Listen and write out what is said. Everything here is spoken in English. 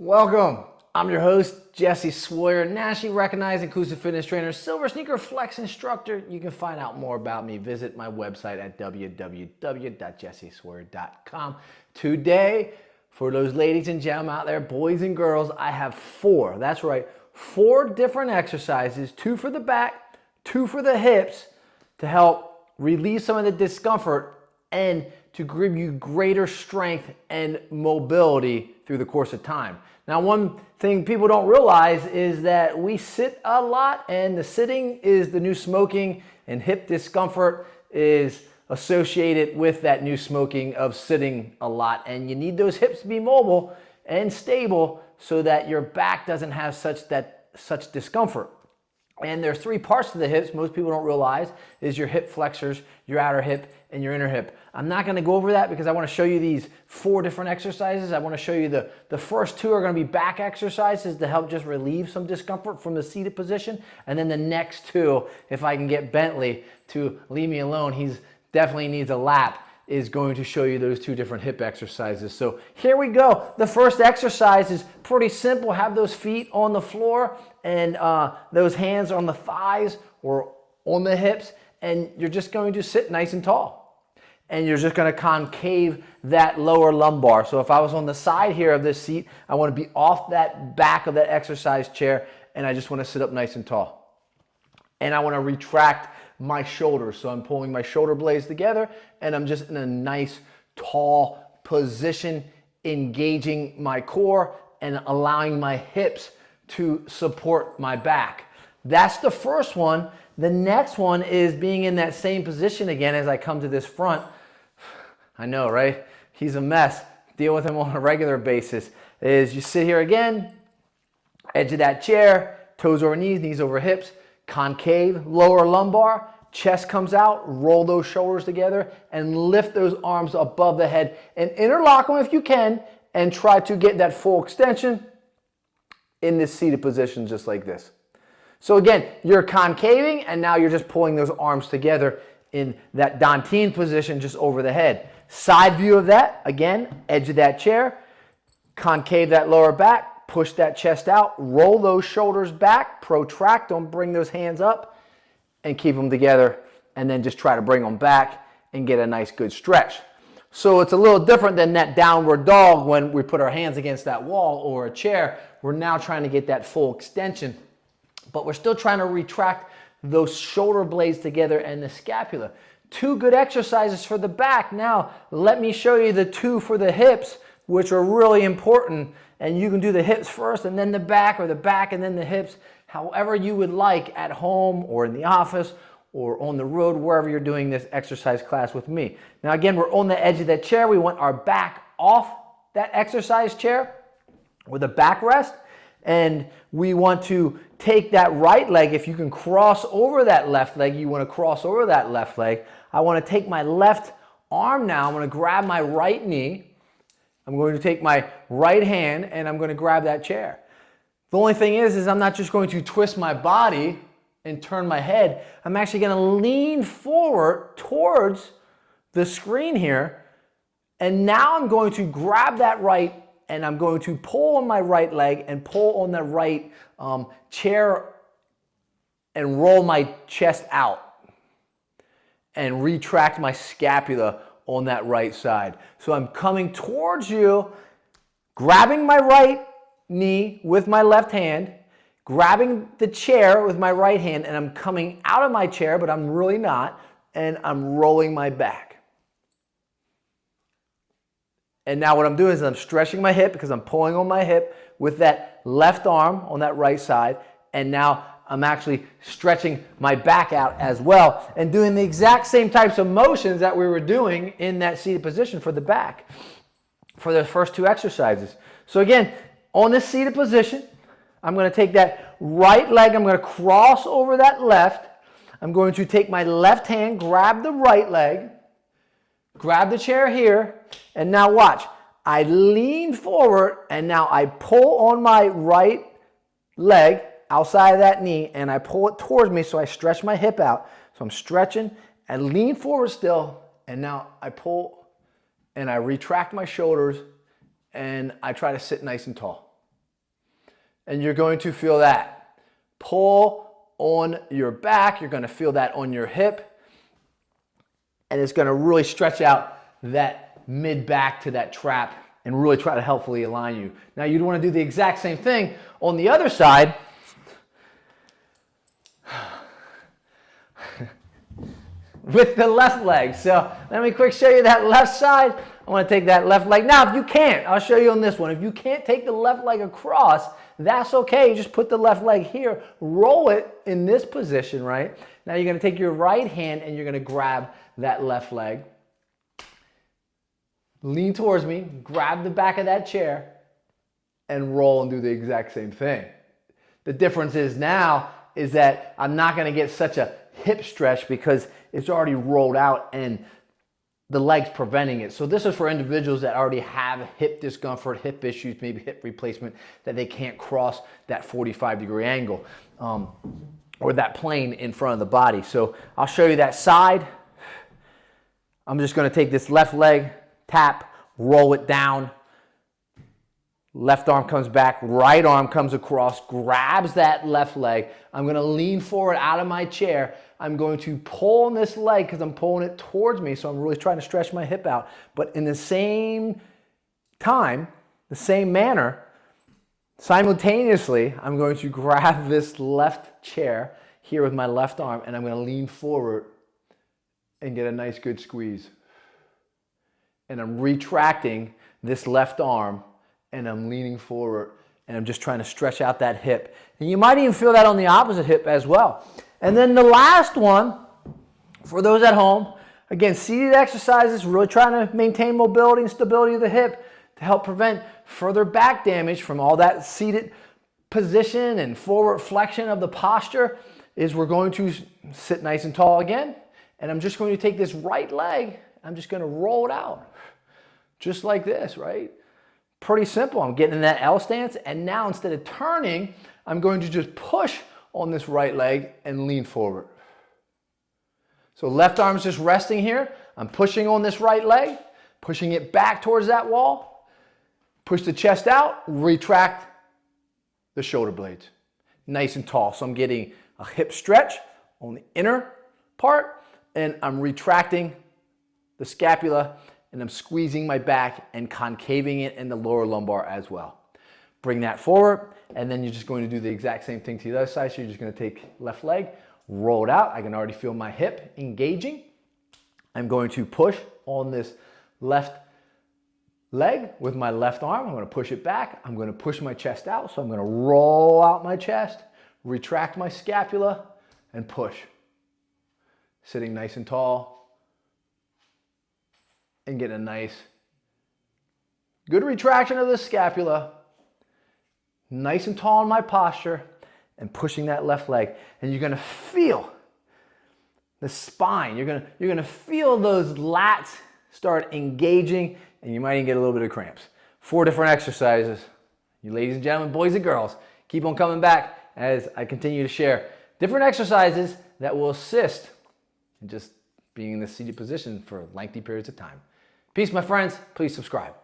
Welcome. I'm your host, Jesse Sawyer, nationally recognized inclusive fitness trainer, silver sneaker flex instructor. You can find out more about me. Visit my website at www.jessesawyer.com. Today, for those ladies and gentlemen out there, boys and girls, I have four different exercises, 2 for the back, 2 for the hips, to help relieve some of the discomfort and to give you greater strength and mobility through the course of time. Now, one thing people don't realize is that we sit a lot, and the sitting is the new smoking, and hip discomfort is associated with that new smoking of sitting a lot. And you need those hips to be mobile and stable so that your back doesn't have such discomfort. And there's 3 parts to the hips most people don't realize is your hip flexors, your outer hip, and your inner hip. I'm not going to go over that because I want to show you these 4 different exercises. I want to show you the first 2 are going to be back exercises to help just relieve some discomfort from the seated position. And then the next 2, if I can get Bentley to leave me alone, he's definitely needs a lap, is going to show you those 2 different hip exercises. So here we go. The first exercise is pretty simple. Have those feet on the floor and those hands on the thighs or on the hips, and you're just going to sit nice and tall. And you're just going to concave that lower lumbar. So if I was on the side here of this seat, I want to be off that back of that exercise chair, and I just want to sit up nice and tall. And I want to retract my shoulders. So I'm pulling my shoulder blades together, and I'm just in a nice tall position, engaging my core and allowing my hips to support my back. That's the first one. The next one is being in that same position again as I come to this front. I know, right? He's a mess. Deal with him on a regular basis. Is you sit here again, edge of that chair, toes over knees, knees over hips, concave, lower lumbar, chest comes out, roll those shoulders together, and lift those arms above the head, and interlock them if you can, and try to get that full extension in this seated position just like this. So again, you're concaving, and now you're just pulling those arms together in that Dantian position just over the head. Side view of that, again, edge of that chair, concave that lower back, push that chest out, roll those shoulders back, protract them, bring those hands up, and keep them together, and then just try to bring them back and get a nice good stretch. So it's a little different than that downward dog when we put our hands against that wall or a chair. We're now trying to get that full extension, but we're still trying to retract those shoulder blades together and the scapula. 2 good exercises for the back. Now, let me show you the 2 for the hips, which are really important. And you can do the hips first and then the back, or the back and then the hips, however you would like, at home or in the office or on the road, wherever you're doing this exercise class with me. Now, again, we're on the edge of that chair. We want our back off that exercise chair with a backrest. And we want to take that right leg. If you can cross over that left leg, you want to cross over that left leg. I want to take my left arm now. I'm going to grab my right knee. I'm going to take my right hand, and I'm going to grab that chair. The only thing is I'm not just going to twist my body and turn my head. I'm actually going to lean forward towards the screen here. And now I'm going to grab that right, and I'm going to pull on my right leg and pull on the right chair and roll my chest out and retract my scapula on that right side. So I'm coming towards you, grabbing my right knee with my left hand, grabbing the chair with my right hand, and I'm coming out of my chair, but I'm really not, and I'm rolling my back. And now what I'm doing is I'm stretching my hip because I'm pulling on my hip with that left arm on that right side, and now I'm actually stretching my back out as well and doing the exact same types of motions that we were doing in that seated position for the back for the first 2 exercises. So again, on this seated position, I'm going to take that right leg, I'm going to cross over that left. I'm going to take my left hand, grab the right leg, grab the chair here, and now watch. I lean forward, and now I pull on my right leg outside of that knee, and I pull it towards me, so I stretch my hip out. So I'm stretching and lean forward still, and now I pull and I retract my shoulders, and I try to sit nice and tall. and you're going to feel that. Pull on your back. You're going to feel that on your hip. And it's going to really stretch out that mid-back to that trap and really try to helpfully align you. Now you'd want to do the exact same thing on the other side. With the left leg. So let me quick show you that left side. I want to take that left leg. Now, if you can't, I'll show you on this one. If you can't take the left leg across, that's okay. You just put the left leg here, roll it in this position, right? Now you're going to take your right hand and you're going to grab that left leg. Lean towards me, grab the back of that chair, and roll and do the exact same thing. The difference is now is that I'm not going to get such a hip stretch because it's already rolled out and the leg's preventing it. So this is for individuals that already have hip discomfort, hip issues, maybe hip replacement, that they can't cross that 45-degree angle or that plane in front of the body. So I'll show you that side. I'm just going to take this left leg, tap, roll it down. Left arm comes back, right arm comes across, grabs that left leg. I'm going to lean forward out of my chair. I'm going to pull on this leg because I'm pulling it towards me, so I'm really trying to stretch my hip out. But in the same time, the same manner, simultaneously, I'm going to grab this left chair here with my left arm, and I'm going to lean forward and get a nice good squeeze. And I'm retracting this left arm, and I'm leaning forward, and I'm just trying to stretch out that hip. And you might even feel that on the opposite hip as well. And then the last one, for those at home, again, seated exercises, really trying to maintain mobility and stability of the hip to help prevent further back damage from all that seated position and forward flexion of the posture, is we're going to sit nice and tall again. And I'm just going to take this right leg, I'm just going to roll it out. Just like this, right? Pretty simple. I'm getting in that L stance, and now instead of turning, I'm going to just push on this right leg and lean forward. So left arm's just resting here. I'm pushing on this right leg, pushing it back towards that wall. Push the chest out, retract the shoulder blades. Nice and tall. So I'm getting a hip stretch on the inner part, and I'm retracting the scapula, and I'm squeezing my back and concaving it in the lower lumbar as well. Bring that forward, and then you're just going to do the exact same thing to the other side. So you're just going to take left leg, roll it out. I can already feel my hip engaging. I'm going to push on this left leg with my left arm. I'm going to push it back. I'm going to push my chest out. So I'm going to roll out my chest, retract my scapula, and push. Sitting nice and tall. And get a nice, good retraction of the scapula, nice and tall in my posture, and pushing that left leg. And you're going to feel the spine. You're going to feel those lats start engaging, and you might even get a little bit of cramps. 4 different exercises. You ladies and gentlemen, boys and girls, keep on coming back as I continue to share different exercises that will assist in just being in this seated position for lengthy periods of time. Peace, my friends. Please subscribe.